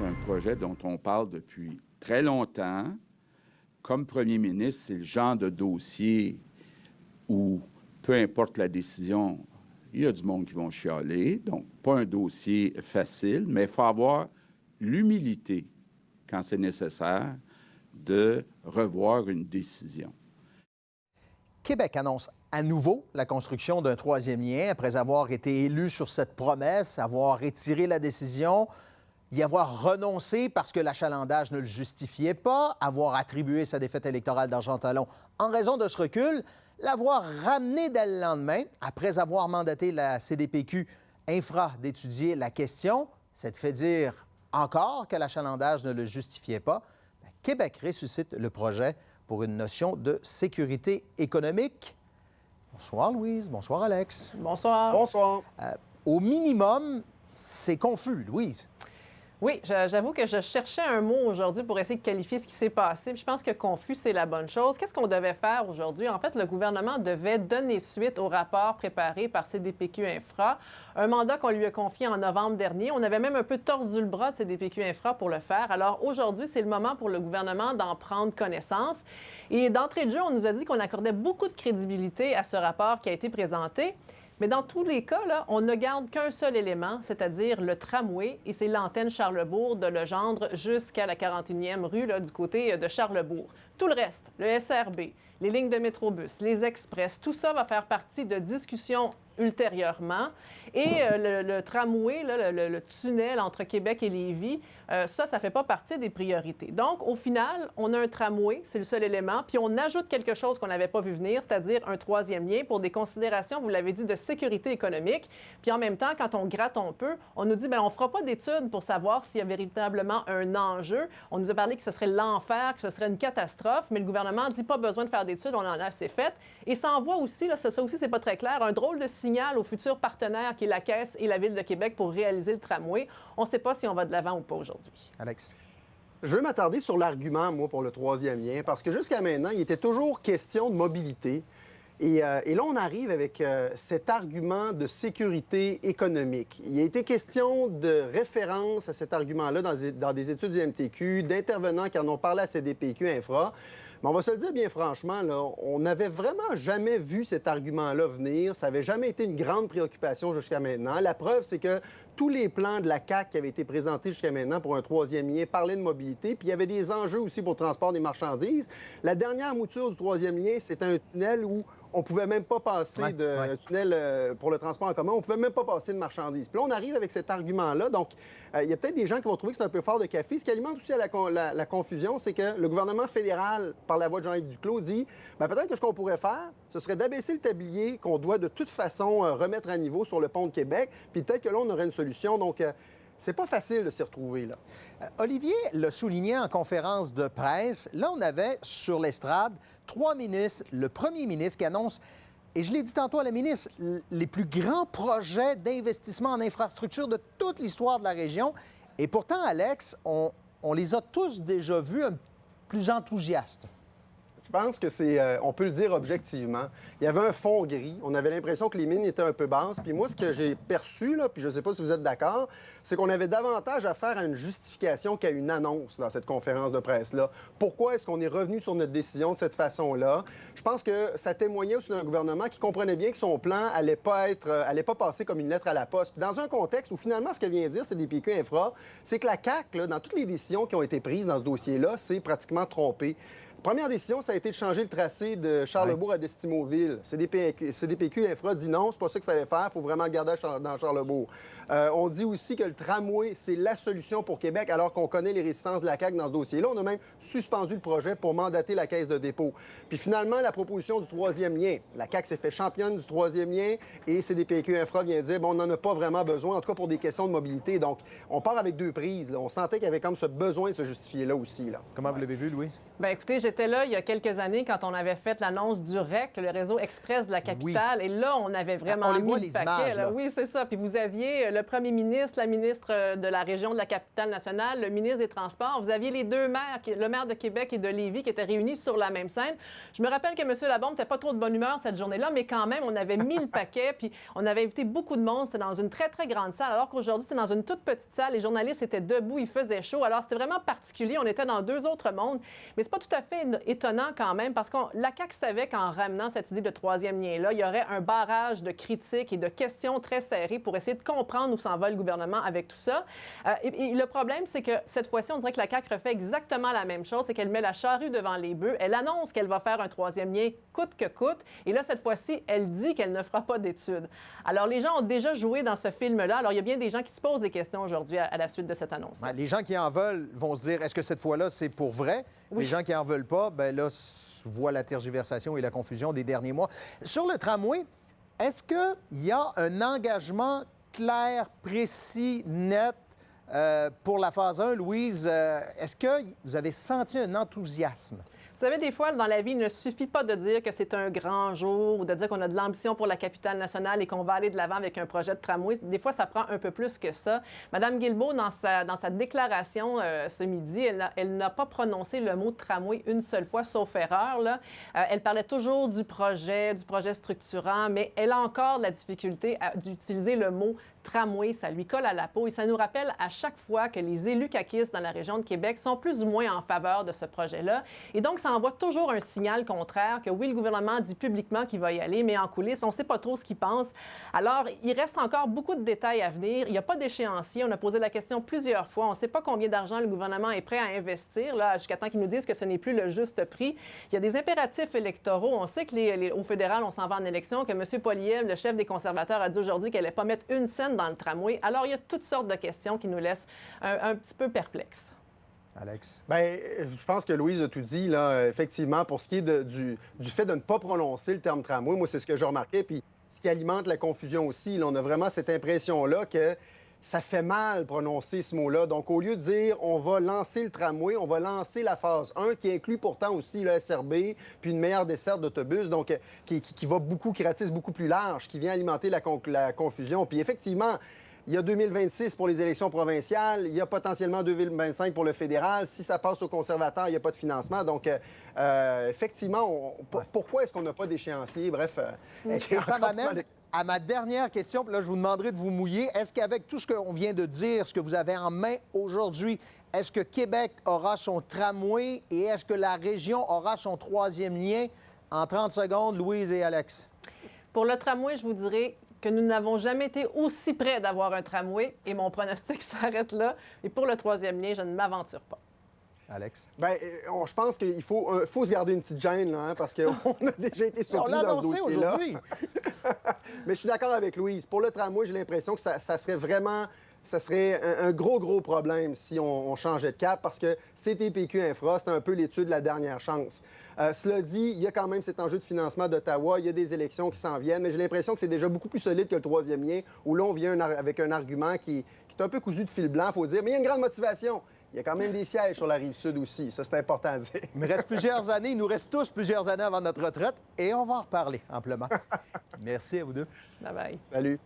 est un projet dont on parle depuis très longtemps. Comme premier ministre, c'est le genre de dossier où, peu importe la décision, il y a du monde qui vont chialer. Donc, pas un dossier facile, mais il faut avoir l'humilité, quand c'est nécessaire, de revoir une décision. Québec annonce à nouveau la construction d'un troisième lien après avoir été élu sur cette promesse, avoir retiré la décision, y avoir renoncé parce que l'achalandage ne le justifiait pas, avoir attribué sa défaite électorale d'Argentalon en raison de ce recul, l'avoir ramené dès le lendemain après avoir mandaté la CDPQ Infra d'étudier la question. Ça te fait dire encore que l'achalandage ne le justifiait pas. Québec ressuscite le projet pour une notion de sécurité économique. Bonsoir, Louise. Bonsoir, Alex. Bonsoir. Bonsoir. Au minimum, c'est confus, Louise. Oui, j'avoue que je cherchais un mot aujourd'hui pour essayer de qualifier ce qui s'est passé. Puis je pense que confus, c'est la bonne chose. Qu'est-ce qu'on devait faire aujourd'hui? En fait, le gouvernement devait donner suite au rapport préparé par CDPQ Infra, un mandat qu'on lui a confié en novembre dernier. On avait même un peu tordu le bras de CDPQ Infra pour le faire. Alors aujourd'hui, c'est le moment pour le gouvernement d'en prendre connaissance. Et d'entrée de jeu, on nous a dit qu'on accordait beaucoup de crédibilité à ce rapport qui a été présenté. Mais dans tous les cas, là, on ne garde qu'un seul élément, c'est-à-dire le tramway, et c'est l'antenne Charlesbourg de Legendre jusqu'à la 41e rue là, du côté de Charlesbourg. Tout le reste, le SRB, les lignes de métrobus, les express, tout ça va faire partie de discussions ultérieurement. Et le tramway, là, le tunnel entre Québec et Lévis, ça ne fait pas partie des priorités. Donc, au final, on a un tramway, c'est le seul élément, puis on ajoute quelque chose qu'on n'avait pas vu venir, c'est-à-dire un troisième lien pour des considérations, vous l'avez dit, de sécurité économique. Puis en même temps, quand on gratte un peu, on nous dit, bien, on ne fera pas d'études pour savoir s'il y a véritablement un enjeu. On nous a parlé que ce serait l'enfer, que ce serait une catastrophe, mais le gouvernement dit pas besoin de faire d'études, on en a assez fait. Et ça envoie aussi, là, ça aussi, c'est pas très clair, un drôle de signal aux futurs partenaires qui est la Caisse et la Ville de Québec pour réaliser le tramway. On ne sait pas si on va de l'avant ou pas aujourd'hui. Alex. Je veux m'attarder sur l'argument, moi, pour le troisième lien, parce que jusqu'à maintenant, il était toujours question de mobilité. Et là, on arrive avec cet argument de sécurité économique. Il a été question de référence à cet argument-là dans des études du MTQ, d'intervenants qui en ont parlé à CDPQ Infra. Mais on va se le dire bien franchement, là, on n'avait vraiment jamais vu cet argument-là venir. Ça n'avait jamais été une grande préoccupation jusqu'à maintenant. La preuve, c'est que tous les plans de la CAQ qui avaient été présentés jusqu'à maintenant pour un troisième lien parlaient de mobilité, puis il y avait des enjeux aussi pour le transport des marchandises. La dernière mouture du troisième lien, c'était un tunnel où on ne pouvait même pas passer un tunnel pour le transport en commun. On ne pouvait même pas passer de marchandises. Puis là, on arrive avec cet argument-là. Donc, il y a peut-être des gens qui vont trouver que c'est un peu fort de café. Ce qui alimente aussi la confusion, c'est que le gouvernement fédéral, par la voix de Jean-Yves Duclos, dit peut-être que ce qu'on pourrait faire, ce serait d'abaisser le tablier qu'on doit de toute façon remettre à niveau sur le pont de Québec. Puis peut-être que là, on aurait une solution. Donc, c'est pas facile de s'y retrouver, là. Olivier le soulignait en conférence de presse. Là, on avait sur l'estrade 3 ministres, le premier ministre qui annonce, et je l'ai dit tantôt à la ministre, les plus grands projets d'investissement en infrastructure de toute l'histoire de la région. Et pourtant, Alex, on les a tous déjà vus plus enthousiastes. Je pense que on peut le dire objectivement. Il y avait un fond gris. On avait l'impression que les mines étaient un peu basses. Puis moi, ce que j'ai perçu, là, puis je ne sais pas si vous êtes d'accord, c'est qu'on avait davantage affaire à une justification qu'à une annonce dans cette conférence de presse-là. Pourquoi est-ce qu'on est revenu sur notre décision de cette façon-là? Je pense que ça témoignait aussi d'un gouvernement qui comprenait bien que son plan allait pas passer comme une lettre à la poste. Puis dans un contexte où finalement, ce que vient dire CDPQ Infra, c'est que la CAQ, là, dans toutes les décisions qui ont été prises dans ce dossier-là, c'est pratiquement trompé. Première décision, ça a été de changer le tracé de Charlesbourg à Destimoville. CDPQ Infra dit non, c'est pas ça qu'il fallait faire, il faut vraiment le garder dans Charlesbourg. On dit aussi que le tramway, c'est la solution pour Québec, alors qu'on connaît les résistances de la CAQ dans ce dossier-là. On a même suspendu le projet pour mandater la Caisse de dépôt. Puis finalement, la proposition du troisième lien. La CAQ s'est fait championne du troisième lien et CDPQ Infra vient dire, bon, on n'en a pas vraiment besoin, en tout cas pour des questions de mobilité. Donc, on part avec deux prises, là. On sentait qu'il y avait comme ce besoin de se justifier là aussi, là. Comment vous l'avez vu, Louise? Bien, écoutez, j'étais là il y a quelques années quand on avait fait l'annonce du REC, le réseau express de la capitale. Oui. Et là, on avait vraiment On les mis voit, le les paquet. images, là. Oui, c'est ça. Puis vous aviez le premier ministre, la ministre de la région de la capitale nationale, le ministre des Transports. Vous aviez les deux maires, le maire de Québec et de Lévis, qui étaient réunis sur la même scène. Je me rappelle que M. Labombe n'était pas trop de bonne humeur cette journée-là, mais quand même, on avait mis le paquet, puis on avait invité beaucoup de monde. C'était dans une très, très grande salle, alors qu'aujourd'hui, c'est dans une toute petite salle. Les journalistes étaient debout, il faisait chaud. Alors, c'était vraiment particulier. On était dans deux autres mondes. Mais c'est pas tout à fait étonnant quand même, parce que la CAQ savait qu'en ramenant cette idée de troisième lien-là, il y aurait un barrage de critiques et de questions très serrées pour essayer de comprendre où s'en va le gouvernement avec tout ça. Et le problème, c'est que cette fois-ci, on dirait que la CAQ refait exactement la même chose, c'est qu'elle met la charrue devant les bœufs. Elle annonce qu'elle va faire un troisième lien coûte que coûte. Et là, cette fois-ci, elle dit qu'elle ne fera pas d'études. Alors, les gens ont déjà joué dans ce film-là. Alors, il y a bien des gens qui se posent des questions aujourd'hui à la suite de cette annonce. Les gens qui en veulent vont se dire, est-ce que cette fois-là, c'est pour vrai? Oui. Les gens qui en veulent pas, bien là, voient la tergiversation et la confusion des derniers mois. Sur le tramway, est-ce qu'il y a un engagement clair, précis, net pour la phase 1, Louise? Est-ce que vous avez senti un enthousiasme? Vous savez, des fois, dans la vie, il ne suffit pas de dire que c'est un grand jour ou de dire qu'on a de l'ambition pour la capitale nationale et qu'on va aller de l'avant avec un projet de tramway. Des fois, ça prend un peu plus que ça. Mme Guilbeault, dans sa déclaration ce midi, elle n'a pas prononcé le mot tramway une seule fois, sauf erreur. Là. Elle parlait toujours du projet structurant, mais elle a encore de la difficulté d'utiliser le mot tramway, ça lui colle à la peau et ça nous rappelle à chaque fois que les élus caquistes dans la région de Québec sont plus ou moins en faveur de ce projet-là. Et donc, ça envoie toujours un signal contraire que oui, le gouvernement dit publiquement qu'il va y aller, mais en coulisses, on ne sait pas trop ce qu'il pense. Alors, il reste encore beaucoup de détails à venir. Il n'y a pas d'échéancier. On a posé la question plusieurs fois. On ne sait pas combien d'argent le gouvernement est prêt à investir, là, jusqu'à temps qu'ils nous disent que ce n'est plus le juste prix. Il y a des impératifs électoraux. On sait que au fédéral, on s'en va en élection, que M. Poilievre, le chef des conservateurs, a dit aujourd'hui qu'elle n'allait pas mettre une scène dans le tramway. Alors, il y a toutes sortes de questions qui nous laissent un petit peu perplexes. Alex? Bien, je pense que Louise a tout dit, là, effectivement, pour ce qui est du fait de ne pas prononcer le terme tramway. Moi, c'est ce que j'ai remarqué, puis ce qui alimente la confusion aussi. Là, on a vraiment cette impression-là que ça fait mal prononcer ce mot-là. Donc, au lieu de dire on va lancer le tramway, on va lancer la phase 1, qui inclut pourtant aussi le SRB, puis une meilleure desserte d'autobus, donc qui ratisse beaucoup plus large, qui vient alimenter la confusion. Puis effectivement, il y a 2026 pour les élections provinciales, il y a potentiellement 2025 pour le fédéral. Si ça passe au conservateur, il n'y a pas de financement. Donc, effectivement, pourquoi est-ce qu'on n'a pas d'échéancier? Bref. Et ça m'amène à ma dernière question. Puis là, je vous demanderai de vous mouiller. Est-ce qu'avec tout ce qu'on vient de dire, ce que vous avez en main aujourd'hui, est-ce que Québec aura son tramway et est-ce que la région aura son troisième lien? En 30 secondes, Louise et Alex. Pour le tramway, je vous dirais que nous n'avons jamais été aussi près d'avoir un tramway et mon pronostic s'arrête là. Et pour le troisième lien, je ne m'aventure pas. Alex? Bien, je pense qu'il faut se garder une petite gêne, là, hein, parce qu'on a déjà été surpris On l'a dans ce annoncé dossier-là. aujourd'hui. Mais je suis d'accord avec Louise. Pour le tramway, j'ai l'impression que ça serait vraiment... Ça serait un gros problème si on changeait de cap, parce que CTPQ Infra, c'est un peu l'étude de la dernière chance. Cela dit, il y a quand même cet enjeu de financement d'Ottawa, il y a des élections qui s'en viennent, mais j'ai l'impression que c'est déjà beaucoup plus solide que le troisième lien, où là, on vient avec un argument qui est un peu cousu de fil blanc, il faut dire, mais il y a une grande motivation. Il y a quand même des sièges sur la Rive-Sud aussi, ça c'est important à dire. Il me reste plusieurs années, il nous reste tous plusieurs années avant notre retraite et on va en reparler amplement. Merci à vous deux. Bye bye. Salut.